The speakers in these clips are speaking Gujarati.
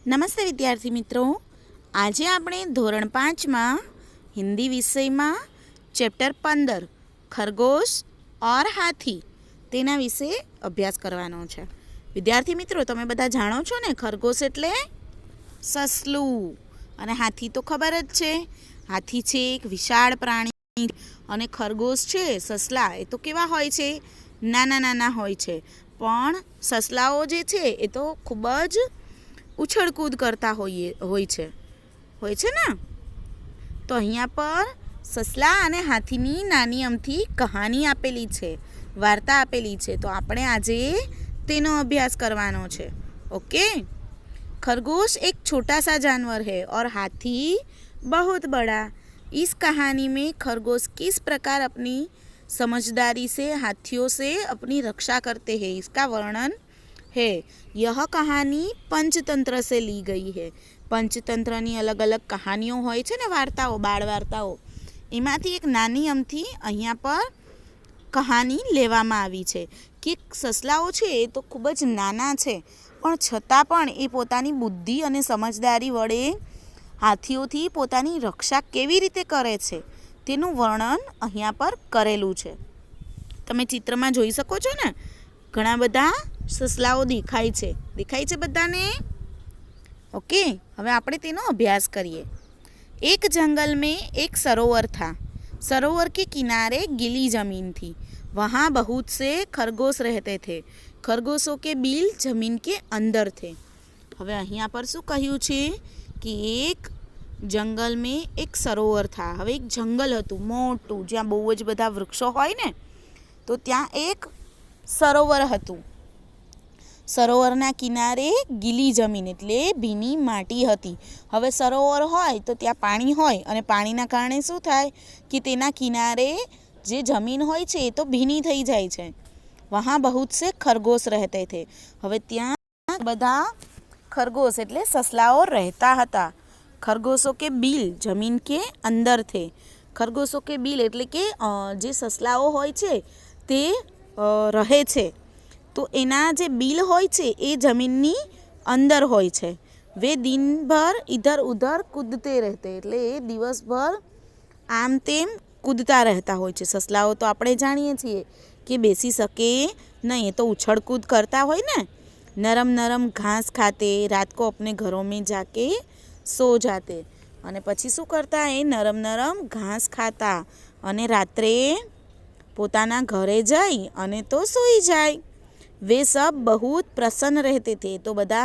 નમસ્તે વિદ્યાર્થી મિત્રો, આજે આપણે ધોરણ 5માં હિન્દી વિષયમાં ચેપ્ટર 15 ખરગોશ ઓર હાથી તેના વિશે અભ્યાસ કરવાનો છે। વિદ્યાર્થી મિત્રો, તમે બધા જાણો છો ને, ખરગોશ એટલે સસલું અને હાથી તો ખબર જ છે। હાથી છે એક વિશાળ પ્રાણી અને ખરગોશ છે સસલા, એ તો કેવા હોય છે? નાના નાના હોય છે, પણ સસલાઓ જે છે એ તો ખૂબ જ ઉછળકૂદ કરતા હોય છે ને। તો અહીંયા પર સસલા અને હાથીની નાની અમથી કહાની આપેલી છે, વાર્તા આપેલી છે, તો આપણે આજે તેનો અભ્યાસ કરવાનો છે। ओके। खरगोश एक छोटा सा जानवर है और हाथी बहुत बड़ा। इस कहानी में खरगोश किस प्रकार अपनी समझदारी से हाथियों से अपनी रक्षा करते हैं, इसका वर्णन है। यह कहानी पंचतंत्र से ली गई है। पंचतंत्रनी अलग अलग कहानियों होय छे ने, वार्ताओ, बाळ वार्ताओ, एमांथी एक नानी अमथी अहींया पर कहानी लेवामां आवी छे कि ससलाओ छे ए तो खूब ज नाना छे, पण छतां पण ए पोतानी बुद्धि अने समझदारी वडे हाथीओथी पोतानी रक्षा केवी रीते करे छे तेनुं वर्णन अहींया पर करेलुं छे। तमे चित्रमां जोई शको छो ने, घणा बधा ससलाओ देखाय छे बधाने। ओके, हवे आपणे तेनो अभ्यास करीए। एक जंगल में एक सरोवर था। सरोवर के किनारे गीली जमीन थी। वहाँ बहुत से खरगोश रहते थे। खरगोशों के बिल जमीन के अंदर थे। हवे अहींया पर शुं कह्युं छे कि एक जंगल में एक सरोवर था। हवे एक जंगल हतुं मोटुं, ज्यां बहु ज बधा वृक्षो होय ने, तो त्यां एक सरोवर हतुं। सरोवरना किनारे गीली जमीन एटले भीनी माटी हती। हवे सरोवर होय तो त्यां पाणी होय अने पाणीना कारणे शुं थाय कि तेना किनारे जे जमीन होय छे तो भीनी थई जाय छे। वहाँ बहुत से खरगोश रहते थे। हवे त्यां बधा खरगोश एटले ससलाओ रहता हता। खरगोशों के बिल जमीन के अंदर थे। खरगोशों के बिल एटले के जे ससलाओ होय छे ते रहे छे, तो एना जे बिल होय छे ए जमीननी अंदर होय छे। वे दिन भर इधर उधर कूदते रहते, एटले ए दिवसभर आम तेम कूदता रहता होय छे। ससलाओ तो आपणे जाणीए छीए कि बेसी सके नहीं, तो उछल कूद करता होय ने। नरम नरम घास खाते, रात को अपने घरों में जाके सो जाते अने पछी शुं करता, ए नरम नरम घास खाता अने रात्रे पोताना घरे जाई अने तो सूई जाय। वे सब बहुत प्रसन्न रहते थे। तो बधा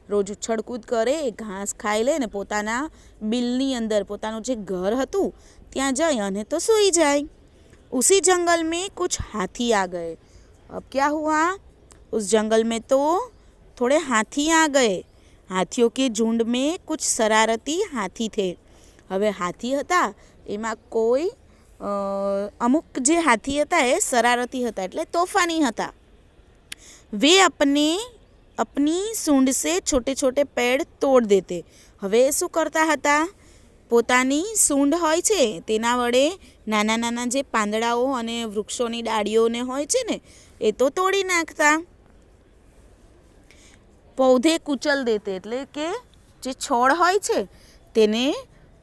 रोज उछळकूद करे, घास खाई ले ने पोताना बिलनी अंदर पोतानुं जे घर हतुं त्यां जाई अने तो सूई जाय। उसी जंगल में कुछ हाथी आ गए। अब क्या हुआ, उस जंगल में तो थोड़े हाथी आ गए। हाथियों के झुंड में कुछ शरारती हाथी थे। हवे हाथी हता एमां कोई अमुक जे हाथी हता ए शरारती हता, एटले तोफानी हता। वे अपनी सूंड से छोटे छोटे पेड़ तोड़ देते। हवे शुं करता हता, पोतानी सूंड होय छे तेना वडे नाना नाना जे પાંદડાઓ અને વૃક્ષોની ડાળીઓને હોય છે ને, એ તો તોડી નાખતા। પૌધે કુચલ દેતે, એટલે કે જે છોડ હોય છે તેને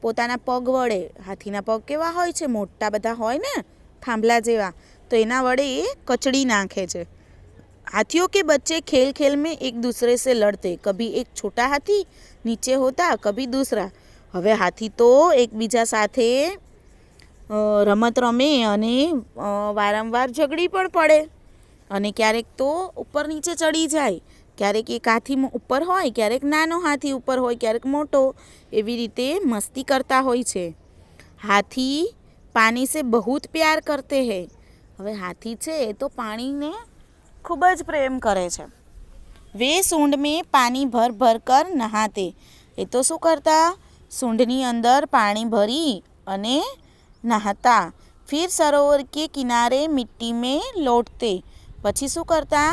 પોતાના પગ વડે, હાથીના પગ કેવા હોય છે, મોટા બધા હોય ને, થાંભલા જેવા, તો એના વડે એ કચડી નાખે છે। हाथियों के बच्चे खेल खेल में एक दूसरे से लड़ते। कभी एक छोटा हाथी नीचे होता, कभी दूसरा। हवे हाथी तो एक बीजा साथे रमत रमे अने वारंवार झगड़ी पण पड़े अने क्यारेक तो ऊपर नीचे चढ़ी जाए। क्यारेक एक हाथी ऊपर होय, क्यारेक नानो हाथी ऊपर होय, क्यारेक मोटो, एवी रीते मस्ती करता होय छे। हाथी पानी से बहुत प्यार करते हैं। हवे हाथी छे तो पानी ने खूब ज प्रेम करे छे। वे सूंड में पानी भर भर कर नहाते। ए तो शुं करता, सूंडनी अंदर पानी भरी अने नहाता। फिर सरोवर के किनारे मिट्टी में लोटते। पछी शुं करता,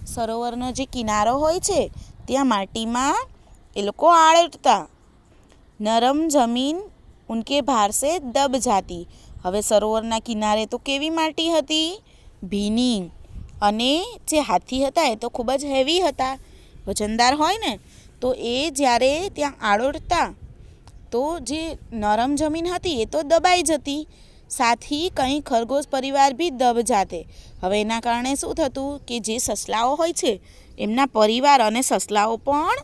सरोवरनो जे किनारो होय छे त्यां माटीमां ए लोको आळेटता। नरम जमीन उनके भार से दब जाती। हवे सरोवरना किनारे तो केवी माटी हती, भीनी, અને જે હાથી હતા એ તો ખૂબ જ હેવી હતા, વજનદાર હોય ને, તો એ જ્યારે ત્યાં આડોડતા તો જે નરમ જમીન હતી એ તો દબાઈ જતી, સાથી કંઈ ખરગોશ પરિવાર બી દબ જાતે. હવે એના કારણે શું થતું કે જે સસલાઓ હોય છે એમના પરિવાર અને સસલાઓ પણ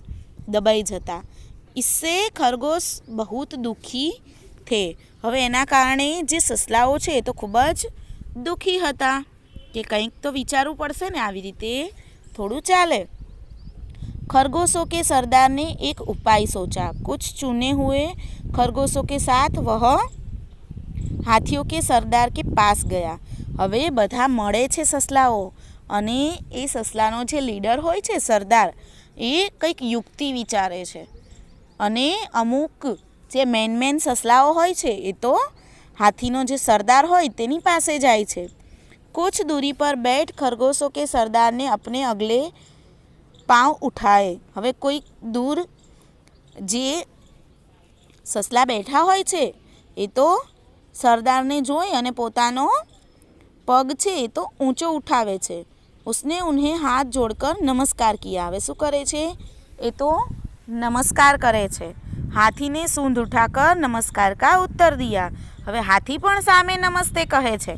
દબાઈ જતા. इससे खरगोश बहुत दुखी थे. હવે એના કારણે જે સસલાઓ છે એ તો ખૂબ જ દુઃખી હતા કે કંઈક તો વિચારવું પડશે ને, આવી રીતે થોડું ચાલે. खरगोशों के सरदार ने एक उपाय सोचा. कुछ चुने हुए खरगोशों के साथ वह हाथियों के सरदार के पास गया. હવે બધા મળે છે સસલાઓ, અને એ સસલાનો જે લીડર હોય છે સરદાર, એ કંઈક યુક્તિ વિચારે છે. અને અમુક જે મેન સસલાઓ હોય છે એ તો હાથીનો જે સરદાર હોય તેની પાસે જાય છે. कुछ दूरी पर बैठ खरगोशों के सरदार ने अपने अगले पाँव उठाए. હવે કોઈક દૂર જે સસલા બેઠા હોય છે એ તો સરદારને જોઈ અને પોતાનો પગ છે એ તો ઊંચો ઉઠાવે છે. उसने उन्हें हाथ जोड़कर नमस्कार किया. હવે શું કરે છે એ તો નમસ્કાર કરે છે. હાથીને सूंड उठाकर नमस्कार का उत्तर दिया. હવે હાથી પણ સામે નમસ્તે કહે છે.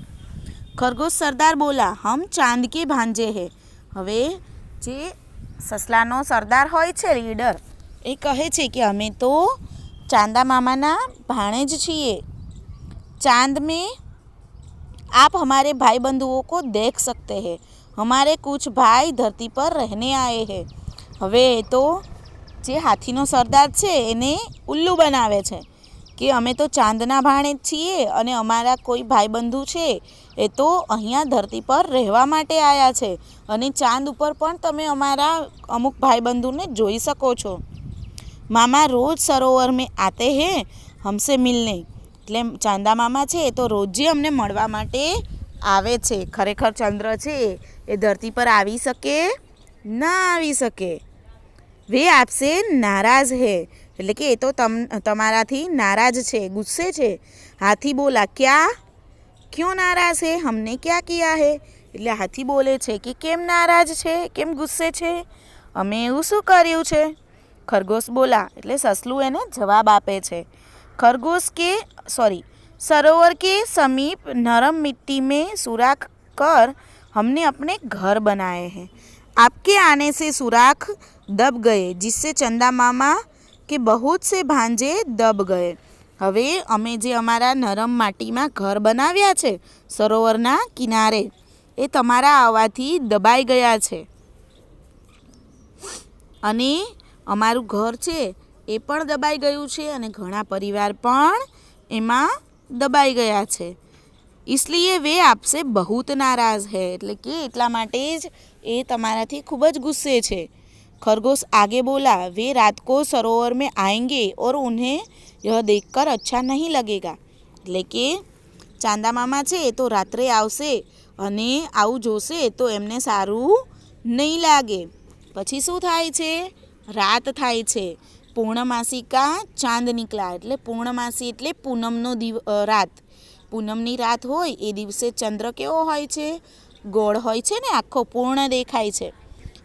खरगोश सरदार बोला, हम चांद के भांजे हैं. હવે જે સસલાનો સરદાર હોય છે લીડર, એ કહે છે કે અમે તો ચાંદા મામાના ભાણેજ છીએ. चांद में आप हमारे भाई बंधुओं को देख सकते हैं. हमारे कुछ भाई धरती पर रहने आए हैं. હવે તો જે હાથીનો સરદાર છે એને ઉલ્લુ બનાવે છે કે અમે તો ચાંદના ભાણેજ છીએ અને અમારા કોઈ ભાઈબંધુ છે એ તો અહીંયા ધરતી પર રહેવા માટે આવ્યા છે, અને ચાંદ ઉપર પણ તમે અમારા અમુક ભાઈબંધુને જોઈ શકો છો. મામા રોજ સરોવર में आते हैं हमसे मिलने. એટલે ચાંદા મામા છે એ તો રોજે અમને મળવા માટે આવે છે. ખરેખર ચંદ્ર છે એ ધરતી પર આવી શકે ના આવી શકે. वे आपसे नाराज है. એટલે કે એ તો તમારાથી નારાજ છે, ગુસ્સે છે. હાથી બોલા, क्या क्यों नाराज है, हमने क्या किया है. એટલે હાથી બોલે છે કે કેમ નારાજ છે, કેમ ગુસ્સે છે, અમે એવું શું કર્યું છે. ખરગોશ બોલા, એટલે સસલું એને જવાબ આપે છે. सरोवर के समीप नरम मिट्टी में सुराख कर हमने अपने घर बनाए हैं. आपके आने से सुराख दब गए, जिससे चंदा मामा के बहुत से भांजे दब गए. હવે અમે જે અમારા નરમ માટીમાં ઘર બનાવ્યા છે સરોવરના કિનારે, એ તમારા આવવાથી દબાઈ ગયા છે, અને અમારું ઘર છે એ પણ દબાઈ ગયું છે, અને ઘણા પરિવાર પણ એમાં દબાઈ ગયા છે. इसलिए वे आपसे बहुत नाराज है. એટલે કે એટલા માટે જ એ તમારાથી ખૂબ જ ગુસ્સે છે. खरगोश आगे बोला, वे रात को सरोवर में आएंगे और उन्हें यह देखकर अच्छा नहीं लगेगा. એટલે કે ચાંદા મામા છે એ તો રાત્રે આવશે અને આવું જોશે તો એમને સારું નહીં લાગે. પછી શું થાય છે, રાત થાય છે. પૂર્ણમાસી કા ચાંદ નીકળા. એટલે પૂર્ણમાસી એટલે પૂનમનો રાત. પૂનમની રાત હોય એ દિવસે ચંદ્ર કેવો હોય છે, ગોળ હોય છે ને, આખો પૂર્ણ દેખાય છે.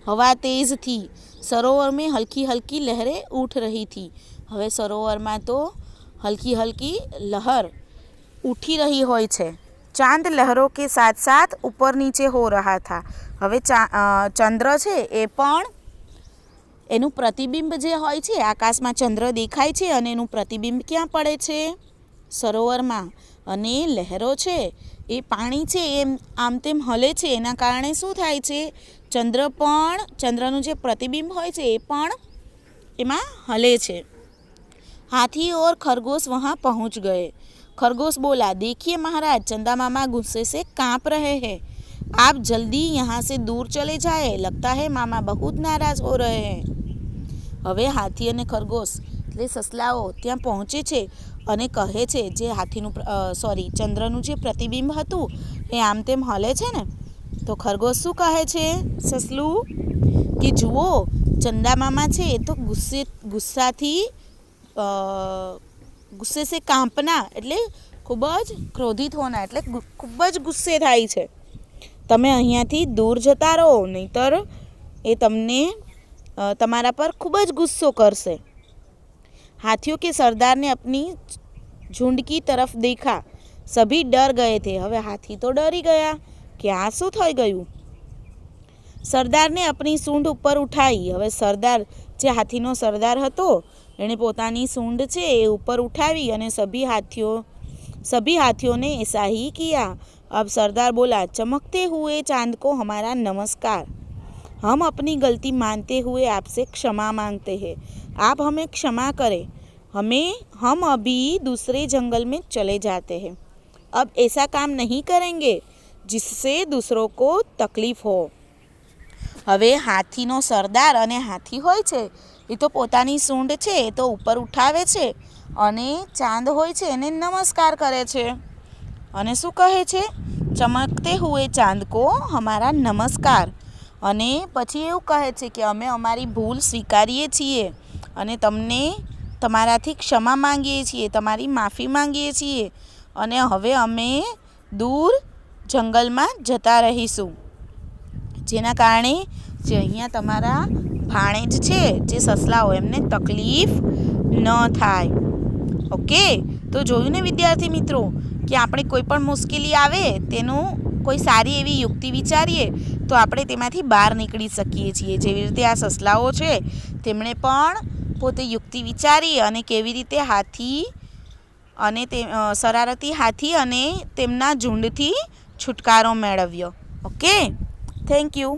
હવા તેજ थी. सरोवर में हल्की हल्की लहरें उठ रही थी. હવે સરોવરમાં તો હલકી હલકી લહેર ઉઠી રહી હોય છે. ચાંદ લહેરો કે સાથ સાથ ઉપર નીચે हो रहा था. હવે ચંદ્ર છે એ પણ એનું પ્રતિબિંબ જે હોય છે, આકાશમાં ચંદ્ર દેખાય છે અને એનું પ્રતિબિંબ ક્યાં પડે છે, સરોવરમાં. અને લહેરો છે એ પાણી છે એ આમ તેમ હલે છે, એના કારણે શું થાય છે, ચંદ્રનું જે પ્રતિબિંબ હોય છે એ પણ એમાં હલે છે. हाथी और खरगोश वहाँ पहुँच गए. खरगोश बोला, देखिए महाराज, चंदा मामा गुस्से से काँप रहे हैं. आप जल्दी यहाँ से दूर चले जाए. लगता है मामा बहुत नाराज हो रहे हैं. હવે હાથી અને ખરગોશ એટલે સસલાઓ ત્યાં પહોંચે છે અને કહે છે, જે હાથીનું ચંદ્રનું જે પ્રતિબિંબ હતું એ આમ તેમ હલે છે ને, તો ખરગોશ શું કહે છે, સસલું, કે જુઓ ચંદા મામા છે એ તો ગુસ્સે સે કાંપના એટલે ખૂબ જ ક્રોધિત હોના એટલે ખૂબ જ ગુસ્સે થાય છે. તમે અહીંયાથી દૂર જતા રહો, નહીંતર એ તમને તમારા પર ખૂબ જ ગુસ્સો કરશે। हाथियों के सरदार ने अपनी झुंड की तरफ देखा, सभी डर गए थे। હવે હાથી તો ડરી ગયા કે આ શું થઈ ગયું। સરદારને આપણી સૂંઢ ઉપર ઉઠાઈ। હવે સરદાર જે હાથીનો સરદાર હતો એણે પોતાની સૂંઢ છે એ ઉપર ઉઠાવી અને सभी हाथियों ने ऐसा ही किया। अब सरदार बोला, चमकते हुए चांद को हमारा नमस्कार। हम अपनी गलती मानते हुए आपसे क्षमा मांगते हैं। आप हमें क्षमा करें। हम अभी दूसरे जंगल में चले जाते हैं। अब ऐसा काम नहीं करेंगे जिससे दूसरों को तकलीफ हो। હવે હાથીનો સરદાર અને હાથી હોય છે એ તો પોતાની સૂંઢ છે એ તો ઉપર ઉઠાવે છે અને ચાંદ હોય છે એને નમસ્કાર કરે છે અને શું કહે છે, ચમકતે હુએ ચાંદ કો હમારા નમસ્કાર। અને પછી એવું કહે છે કે અમે અમારી ભૂલ સ્વીકારીએ છીએ અને તમને તમારાથી ક્ષમા માંગીએ છીએ, તમારી માફી માંગીએ છીએ અને હવે અમે દૂર જંગલમાં જતા રહીશું, જેના કારણે જે અહીંયા તમારા ભાણેજ છે જે સસલાઓ એમને તકલીફ ન થાય। ઓકે, તો જોયું ને વિદ્યાર્થી મિત્રો કે આપણે કોઈ પણ મુશ્કેલી આવે તેનું કોઈ સારી એવી યુક્તિ વિચારીએ તો આપણે તેમાંથી બહાર નીકળી શકીએ છીએ। જેવી રીતે આ સસલાઓ છે તેમણે પણ પોતે યુક્તિ વિચારી અને કેવી રીતે હાથી અને શરારતી હાથી અને તેમના ઝુંડથી છુટકારો મેળવ્યો। Okay, thank you.